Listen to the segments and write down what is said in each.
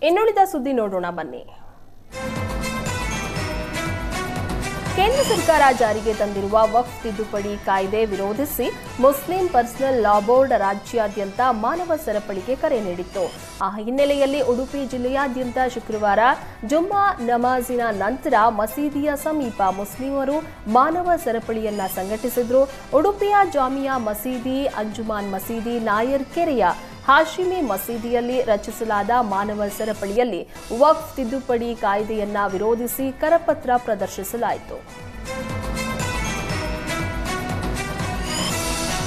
ಇನ್ನುಳಿದ ಸುದ್ದಿ ನೋಡೋಣ ಬನ್ನಿ. ಕೇಂದ್ರ ಸರ್ಕಾರ ಜಾರಿಗೆ ತಂದಿರುವ ವಕ್ಫ್ ತಿದ್ದುಪಡಿ ಕಾಯ್ದೆ ವಿರೋಧಿಸಿ ಮುಸ್ಲಿಂ ಪರ್ಸನಲ್ ಲಾ ಬೋರ್ಡ್ ರಾಜ್ಯಾದ್ಯಂತ ಮಾನವ ಸರಪಳಿಗೆ ಕರೆ ನೀಡಿತ್ತು. ಆ ಹಿನ್ನೆಲೆಯಲ್ಲಿ ಉಡುಪಿ ಜಿಲ್ಲೆಯಾದ್ಯಂತ ಶುಕ್ರವಾರ ಜುಮ್ಮಾ ನಮಾಜಿನ ನಂತರ ಮಸೀದಿಯ ಸಮೀಪ ಮುಸ್ಲಿಮರು ಮಾನವ ಸರಪಳಿಯನ್ನ ಸಂಘಟಿಸಿದ್ರು. ಉಡುಪಿಯ ಜಾಮಿಯಾ ಮಸೀದಿ, ಅಂಜುಮಾನ್ ಮಸೀದಿ, ನಾಯರ್ ಕೆರೆಯ ಹಾಶಿಮಿ ಮಸೀದಿಯಲ್ಲಿ ರಚಿಸಲಾದ ಮಾನವ ಸರಪಳಿಯಲ್ಲಿ ವಕ್ಫ್ ತಿದ್ದುಪಡಿ ಕಾಯ್ದೆಯನ್ನ ವಿರೋಧಿಸಿ ಕರಪತ್ರ ಪ್ರದರ್ಶಿಸಲಾಯಿತು.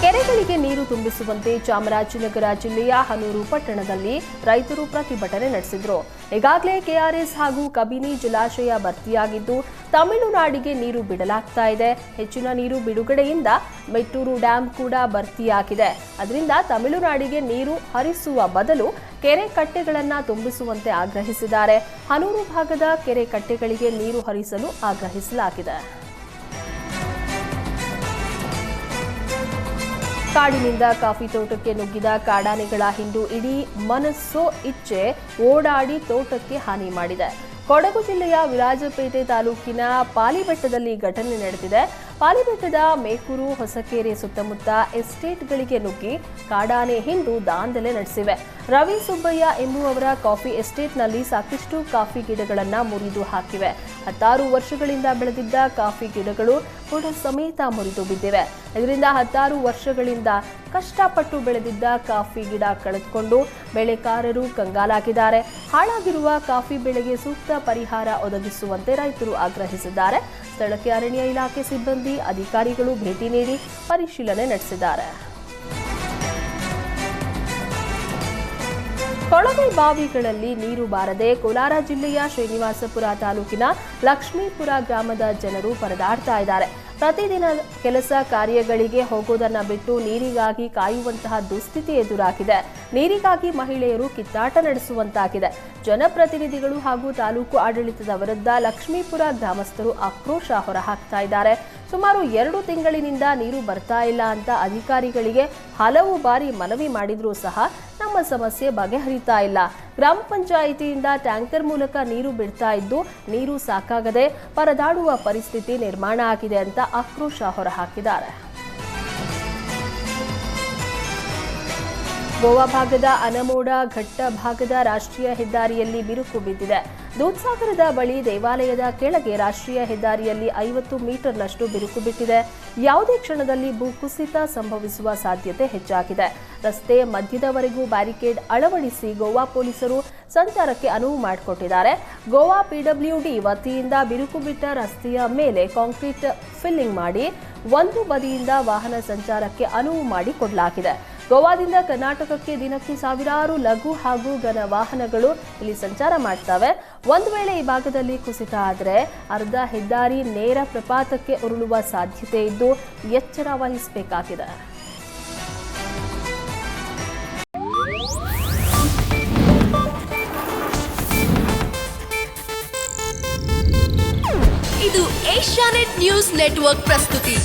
ಕೆರೆಗಳಿಗೆ ನೀರು ತುಂಬಿಸುವಂತೆ ಚಾಮರಾಜನಗರ ಜಿಲ್ಲೆಯ ಹನೂರು ಪಟ್ಟಣದಲ್ಲಿ ರೈತರು ಪ್ರತಿಭಟನೆ ನಡೆಸಿದರು. ಈಗಾಗಲೇ ಕೆಆರ್ಎಸ್ ಹಾಗೂ ಕಬಿನಿ ಜಲಾಶಯ ಭರ್ತಿಯಾಗಿದ್ದು ತಮಿಳುನಾಡಿಗೆ ನೀರು ಬಿಡಲಾಗ್ತಾ ಇದೆ. ಹೆಚ್ಚಿನ ನೀರು ಬಿಡುಗಡೆಯಿಂದ ಮೆಟ್ಟೂರು ಡ್ಯಾಂ ಕೂಡ ಭರ್ತಿಯಾಗಿದೆ. ಅದರಿಂದ ತಮಿಳುನಾಡಿಗೆ ನೀರು ಹರಿಸುವ ಬದಲು ಕೆರೆ ಕಟ್ಟೆಗಳನ್ನು ತುಂಬಿಸುವಂತೆ ಆಗ್ರಹಿಸಿದ್ದಾರೆ. ಹನೂರು ಭಾಗದ ಕೆರೆ ಕಟ್ಟೆಗಳಿಗೆ ನೀರು ಹರಿಸಲು ಆಗ್ರಹಿಸಲಾಗಿದೆ. ಕಾಡಿನಿಂದ ಕಾಫಿ ತೋಟಕ್ಕೆ ನುಗ್ಗಿದ ಕಾಡಾನೆಗಳ ಹಿಂಡು ಇಡೀ ಮನಸ್ಸೋ ಇಚ್ಛೆ ಓಡಾಡಿ ತೋಟಕ್ಕೆ ಹಾನಿ ಮಾಡಿದೆ. ಕೊಡಗು ಜಿಲ್ಲೆಯ ವಿರಾಜಪೇಟೆ ತಾಲೂಕಿನ ಪಾಲಿಬೆಟ್ಟದಲ್ಲಿ ಘಟನೆ ನಡೆದಿದೆ. ಪಾಲಿಬೆಟ್ಟದ ಮೇಕೂರು, ಹೊಸಕೆರೆ ಸುತ್ತಮುತ್ತ ಎಸ್ಟೇಟ್ಗಳಿಗೆ ನುಗ್ಗಿ ಕಾಡಾನೆ ಹಿಂಡು ದಾಂಧಲೆ ನಡೆಸಿವೆ. ರವಿ ಸುಬ್ಬಯ್ಯ ಎಂಬುವವರ ಕಾಫಿ ಎಸ್ಟೇಟ್ನಲ್ಲಿ ಸಾಕಷ್ಟು ಕಾಫಿ ಗಿಡಗಳನ್ನು ಮುರಿದು ಹಾಕಿವೆ. 10 ವರ್ಷಗಳಿಂದ ಬೆಳೆದಿದ್ದ ಕಾಫಿ ಗಿಡಗಳು ಬುಡ ಸಮೇತ ಮುರಿದು ಬಿದ್ದಿವೆ. ಇದರಿಂದ 10 ವರ್ಷಗಳಿಂದ ಕಷ್ಟಪಟ್ಟು ಬೆಳೆದಿದ್ದ ಕಾಫಿ ಗಿಡ ಕಳೆದುಕೊಂಡು ಬೆಳೆಗಾರರು ಕಂಗಾಲಾಗಿದ್ದಾರೆ. ಹಾಳಾಗಿರುವ ಕಾಫಿ ಬೆಳೆಗೆ ಸೂಕ್ತ ಪರಿಹಾರ ಒದಗಿಸುವಂತೆ ರೈತರು ಆಗ್ರಹಿಸಿದ್ದಾರೆ. ಸ್ಥಳಕ್ಕೆ ಅರಣ್ಯ ಇಲಾಖೆ ಸಿಬ್ಬಂದಿ, ಅಧಿಕಾರಿಗಳು ಭೇಟಿ ನೀಡಿ ಪರಿಶೀಲನೆ ನಡೆಸಿದ್ದಾರೆ. ಕೊಳವೆ ಬಾವಿಗಳಲ್ಲಿ ನೀರು ಬಾರದೆ ಕೋಲಾರ ಜಿಲ್ಲೆಯ ಶ್ರೀನಿವಾಸಪುರ ತಾಲೂಕಿನ ಲಕ್ಷ್ಮೀಪುರ ಗ್ರಾಮದ ಜನರು ಪರದಾಡ್ತಾ ಇದ್ದಾರೆ. ಪ್ರತಿದಿನ ಕೆಲಸ ಕಾರ್ಯಗಳಿಗೆ ಹೋಗೋದನ್ನ ಬಿಟ್ಟು ನೀರಿಗಾಗಿ ಕಾಯುವಂತಹ ದುಸ್ಥಿತಿ ಎದುರಾಗಿದೆ. ನೀರಿಗಾಗಿ ಮಹಿಳೆಯರು ಕಿತ್ತಾಟ ನಡೆಸುವಂತಾಗಿದೆ. ಜನಪ್ರತಿನಿಧಿಗಳು ಹಾಗೂ ತಾಲೂಕು ಆಡಳಿತದ ವಿರುದ್ಧ ಲಕ್ಷ್ಮೀಪುರ ಗ್ರಾಮಸ್ಥರು ಆಕ್ರೋಶ ಹೊರಹಾಕ್ತಾ ಇದ್ದಾರೆ. ಸುಮಾರು 2 ತಿಂಗಳಿನಿಂದ ನೀರು ಬರ್ತಾ ಇಲ್ಲ ಅಂತ ಅಧಿಕಾರಿಗಳಿಗೆ ಹಲವು ಬಾರಿ ಮನವಿ ಮಾಡಿದ್ರೂ ಸಹ ನಮ್ಮ ಸಮಸ್ಯೆ ಬಗೆಹರಿತಾ ಇಲ್ಲ. ಗ್ರಾಮ ಪಂಚಾಯಿತಿಯಿಂದ ಟ್ಯಾಂಕರ್ ಮೂಲಕ ನೀರು ಬಿಡ್ತಾ ಇದ್ದು ನೀರು ಸಾಕಾಗದೆ ಪರದಾಡುವ ಪರಿಸ್ಥಿತಿ ನಿರ್ಮಾಣ ಆಗಿದೆ ಅಂತ ಆಕ್ರೋಶ ಹೊರಹಾಕಿದ್ದಾರೆ. ಗೋವಾ ಭಾಗದ ಅನಮೋಡ ಘಟ್ಟ ಭಾಗದ ರಾಷ್ಟ್ರೀಯ ಹೆದ್ದಾರಿಯಲ್ಲಿ ಬಿರುಕು ಬಿದ್ದಿದೆ. ದೂದ್ಸಾಗರದ ಬಳಿ ದೇವಾಲಯದ ಕೆಳಗೆ ರಾಷ್ಟ್ರೀಯ ಹೆದ್ದಾರಿಯಲ್ಲಿ 50 ಮೀಟರ್ನಷ್ಟು ಬಿರುಕು ಬಿಟ್ಟಿದೆ. ಯಾವುದೇ ಕ್ಷಣದಲ್ಲಿ ಭೂಕುಸಿತ ಸಂಭವಿಸುವ ಸಾಧ್ಯತೆ ಹೆಚ್ಚಾಗಿದೆ. ರಸ್ತೆ ಮಧ್ಯದವರೆಗೂ ಬ್ಯಾರಿಕೇಡ್ ಅಳವಡಿಸಿ ಗೋವಾ ಪೊಲೀಸರು ಸಂಚಾರಕ್ಕೆ ಅನುವು ಮಾಡಿಕೊಟ್ಟಿದ್ದಾರೆ. ಗೋವಾ ಪಿಡಬ್ಲ್ಯೂಡಿ ವತಿಯಿಂದ ಬಿರುಕು ಬಿಟ್ಟ ರಸ್ತೆಯ ಮೇಲೆ ಕಾಂಕ್ರೀಟ್ ಫಿಲ್ಲಿಂಗ್ ಮಾಡಿ ಒಂದು ಬದಿಯಿಂದ ವಾಹನ ಸಂಚಾರಕ್ಕೆ ಅನುವು ಮಾಡಿಕೊಡಲಾಗಿದೆ. ಗೋವಾದಿಂದ ಕರ್ನಾಟಕಕ್ಕೆ ದಿನಕ್ಕೆ ಸಾವಿರಾರು ಲಘು ಹಾಗೂ ಘನ ವಾಹನಗಳು ಇಲ್ಲಿ ಸಂಚಾರ ಮಾಡ್ತವೆ. ಒಂದು ವೇಳೆ ಈ ಭಾಗದಲ್ಲಿ ಕುಸಿತ ಆದರೆ ಅರ್ಧ ಹೆದ್ದಾರಿ ನೇರ ಪ್ರಪಾತಕ್ಕೆ ಉರುಳುವ ಸಾಧ್ಯತೆ ಇದ್ದು ಎಚ್ಚರ ವಹಿಸಬೇಕಾಗಿದೆ. ಇದು ಏಷ್ಯಾನೆಟ್ ನ್ಯೂಸ್ ನೆಟ್ವರ್ಕ್ ಪ್ರಸ್ತುತಿ.